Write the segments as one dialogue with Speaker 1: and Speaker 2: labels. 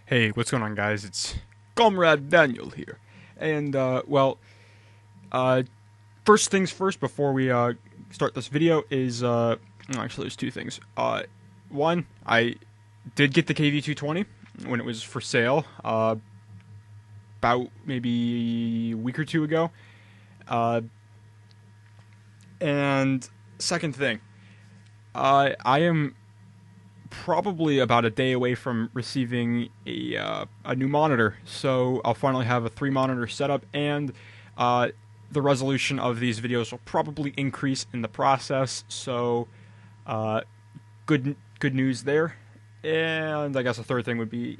Speaker 1: Hey, what's going on, guys? It's Comrade Daniel here. And, uh, first things first before we, start this video is, actually, there's two things. One, I did get the KV-220 when it was for sale, about maybe a week or two ago. Uh, and second thing, I am probably about a day away from receiving a new monitor, so I'll finally have a 3 monitor setup, and the resolution of these videos will probably increase in the process. So, good news there. And I guess the third thing would be,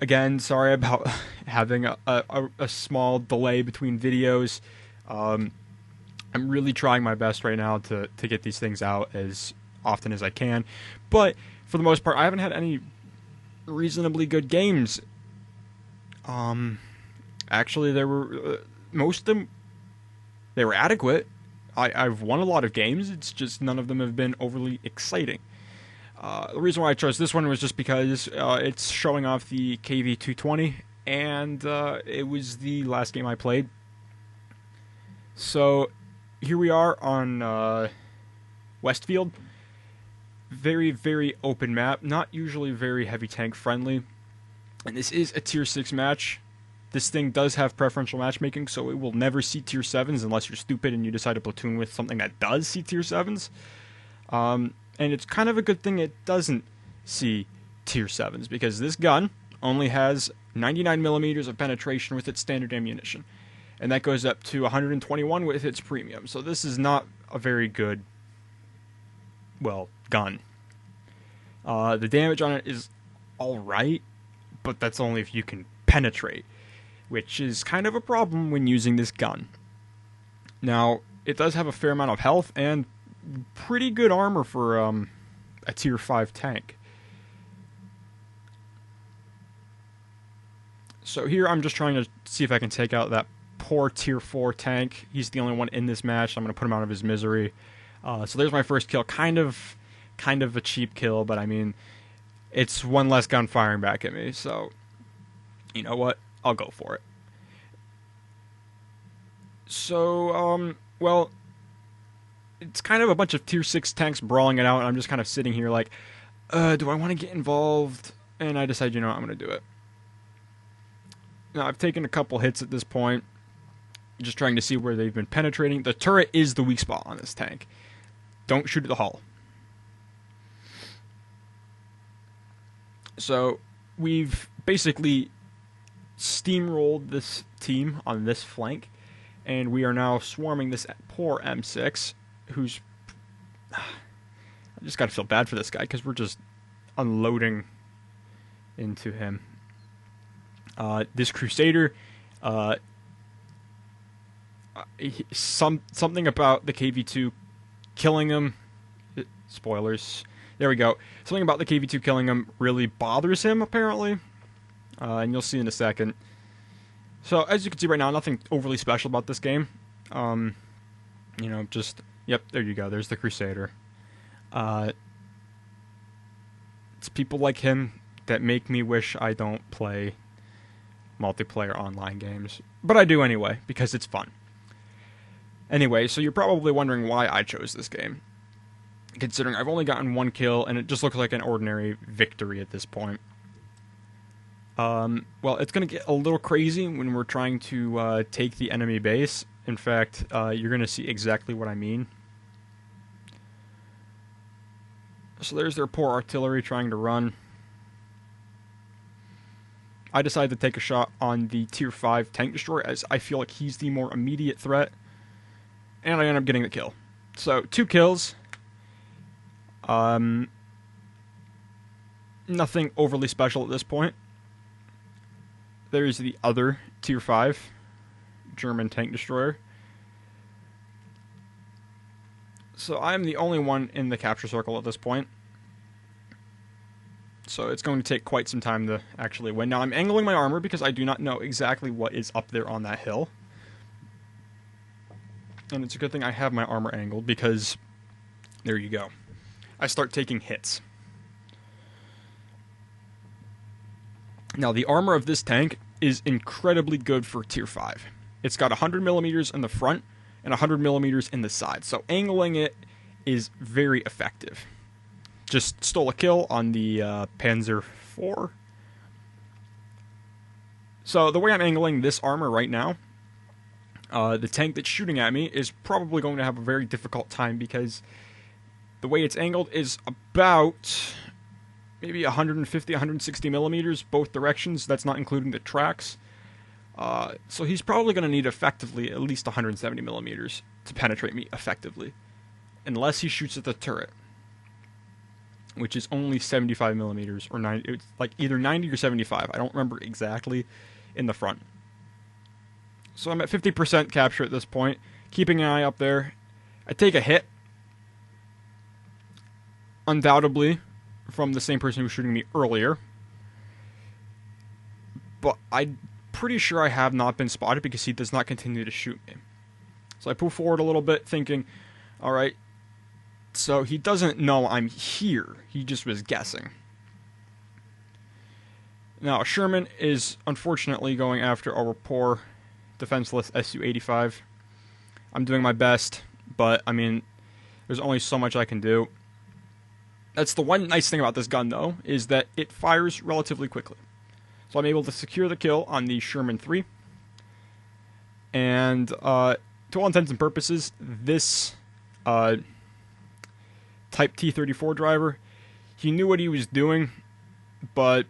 Speaker 1: again, sorry about having a small delay between videos. I'm really trying my best right now to get these things out as often as I can, but for the most part, I haven't had any reasonably good games. Actually, there were most of them. They were adequate. I've won a lot of games. It's just none of them have been overly exciting. The reason why I chose this one was just because it's showing off the KV-220, and it was the last game I played. So here we are on Westfield. Very, very open map, not usually very heavy tank friendly. And this is a tier 6 match. This thing does have preferential matchmaking, so it will never see tier 7s unless you're stupid and you decide to platoon with something that does see tier 7s. And it's kind of a good thing it doesn't see tier 7s, because this gun only has 99 millimeters of penetration with its standard ammunition. And that goes up to 121 with its premium. So this is not a very good, well, gun. The damage on it is alright, but that's only if you can penetrate, which is kind of a problem when using this gun. Now, it does have a fair amount of health and pretty good armor for a tier 5 tank. So here I'm just trying to see if I can take out that poor tier 4 tank. He's the only one in this match. I'm going to put him out of his misery. So there's my first kill. Kind of a cheap kill, but I mean, it's one less gun firing back at me, so you know what? I'll go for it. So, well, it's kind of a bunch of tier 6 tanks brawling it out, and I'm just kind of sitting here like, do I want to get involved? And I decide, you know what, I'm going to do it. Now, I've taken a couple hits at this point, just trying to see where they've been penetrating. The turret is the weak spot on this tank. Don't shoot at the hull. So we've basically steamrolled this team on this flank, and we are now swarming this poor M6, who's... I just gotta feel bad for this guy, because we're just unloading into him. This Crusader, something about the KV-2 killing him... Spoilers. There we go. Something about the KV-2 killing him really bothers him, apparently. And you'll see in a second. So, as you can see right now, nothing overly special about this game. You know, just... Yep, there you go. There's the Crusader. It's people like him that make me wish I don't play multiplayer online games. But I do anyway, because it's fun. Anyway, so you're probably wondering why I chose this game, considering I've only gotten one kill, and it just looks like an ordinary victory at this point. Well, it's going to get a little crazy when we're trying to take the enemy base. In fact, you're going to see exactly what I mean. So there's their poor artillery trying to run. I decided to take a shot on the tier 5 tank destroyer, as I feel like he's the more immediate threat. And I end up getting the kill. So, 2 kills. Nothing overly special at this point. There's the other tier 5 German tank destroyer. So I'm the only one in the capture circle at this point. So it's going to take quite some time to actually win. Now I'm angling my armor because I do not know exactly what is up there on that hill. And it's a good thing I have my armor angled, because there you go. I start taking hits. Now, the armor of this tank is incredibly good for tier 5. It's got 100 millimeters in the front and 100 millimeters in the side, so angling it is very effective. Just stole a kill on the Panzer IV. So the way I'm angling this armor right now, the tank that's shooting at me is probably going to have a very difficult time because the way it's angled is about maybe 150, 160 millimeters both directions. That's not including the tracks. So he's probably going to need effectively at least 170 millimeters to penetrate me effectively, unless he shoots at the turret, which is only 75 millimeters or 90. It's like either 90 or 75. I don't remember exactly in the front. So I'm at 50% capture at this point, keeping an eye up there. I take a hit, undoubtedly, from the same person who was shooting me earlier. But I'm pretty sure I have not been spotted because he does not continue to shoot me. So I pull forward a little bit thinking, alright, so he doesn't know I'm here. He just was guessing. Now, Sherman is unfortunately going after our poor defenseless Su-85. I'm doing my best, but, I mean, there's only so much I can do. That's the one nice thing about this gun, though, is that it fires relatively quickly. So I'm able to secure the kill on the Sherman 3. And, to all intents and purposes, this Type T-34 driver, he knew what he was doing, but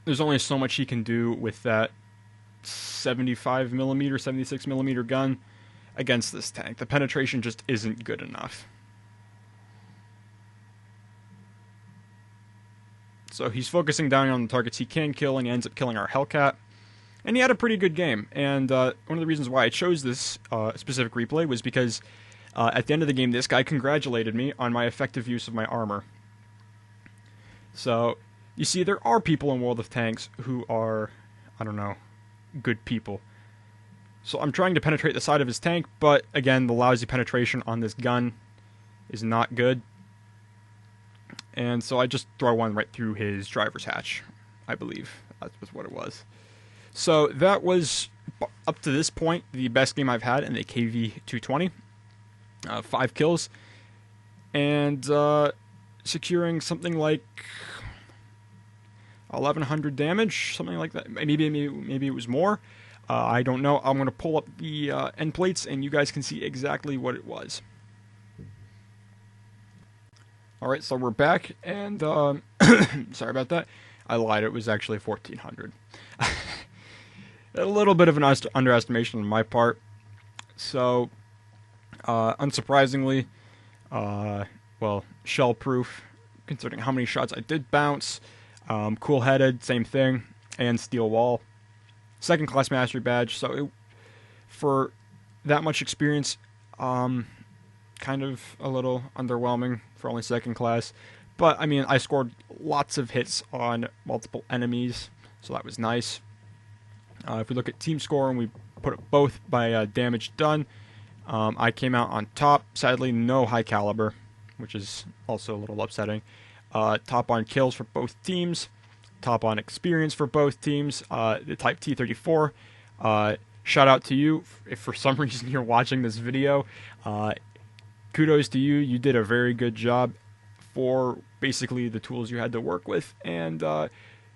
Speaker 1: there's only so much he can do with that 75 millimeter, 76 millimeter gun against this tank. The penetration just isn't good enough. So he's focusing down on the targets he can kill, and he ends up killing our Hellcat. And he had a pretty good game. And one of the reasons why I chose this specific replay was because at the end of the game, this guy congratulated me on my effective use of my armor. So, you see, there are people in World of Tanks who are, I don't know, good people. So I'm trying to penetrate the side of his tank, but again, the lousy penetration on this gun is not good. And so I just throw one right through his driver's hatch, I believe. That was what it was. So that was, up to this point, the best game I've had in the KV-220. 5 kills. And securing something like 1,100 damage, something like that. Maybe it was more. I don't know. I'm going to pull up the end plates, and you guys can see exactly what it was. Alright, so we're back, and sorry about that. I lied, it was actually 1,400. A little bit of an underestimation on my part. So, unsurprisingly, well, shell-proof, considering how many shots I did bounce. Cool-headed, same thing, and steel wall. Second class mastery badge, so for that much experience, kind of a little underwhelming for only second class. But, I mean, I scored lots of hits on multiple enemies, so that was nice. If we look at team score and we put it both by damage done, I came out on top. Sadly, no high caliber, which is also a little upsetting. Top on kills for both teams. Top on experience for both teams. The Type T-34. Shout out to you if for some reason you're watching this video. Kudos to you. You did a very good job for basically the tools you had to work with. And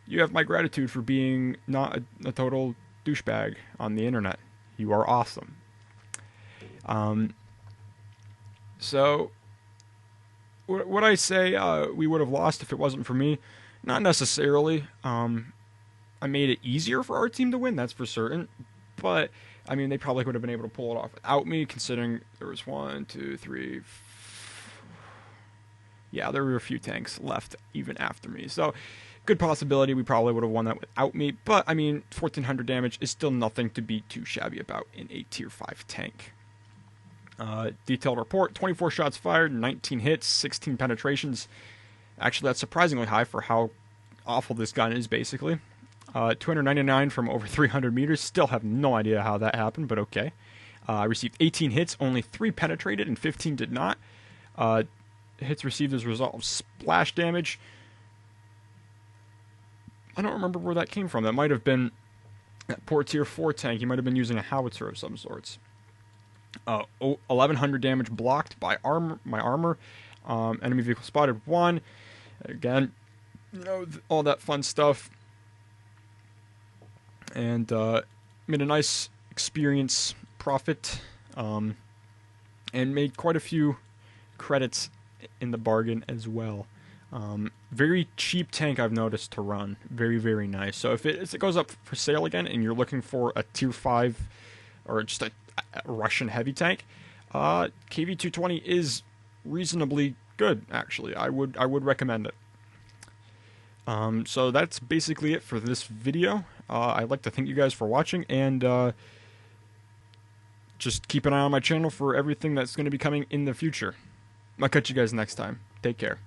Speaker 1: you have my gratitude for being not a total douchebag on the internet. You are awesome. So, would I say we would have lost if it wasn't for me? Not necessarily. I made it easier for our team to win, that's for certain. But, I mean, they probably would have been able to pull it off without me, considering there was 1, 2, 3, yeah, there were a few tanks left even after me. So, good possibility we probably would have won that without me. But, I mean, 1,400 damage is still nothing to be too shabby about in a Tier 5 tank. Detailed report, 24 shots fired, 19 hits, 16 penetrations. Actually, that's surprisingly high for how awful this gun is, basically. 299 from over 300 meters. Still have no idea how that happened, but okay. I received 18 hits, only 3 penetrated, and 15 did not. Hits received as a result of splash damage. I don't remember where that came from. That might have been that poor tier 4 tank. He might have been using a howitzer of some sorts. 1100 damage blocked by my armor. Enemy vehicle spotted 1. Again, you know, all that fun stuff. And made a nice experience profit. And made quite a few credits in the bargain as well. Very cheap tank, I've noticed, to run. Very, very nice. So if it goes up for sale again and you're looking for a tier 5 or just a Russian heavy tank, KV-220 is reasonably good, actually. I would recommend it. So that's basically it for this video. I'd like to thank you guys for watching, and just keep an eye on my channel for everything that's going to be coming in the future. I'll catch you guys next time. Take care.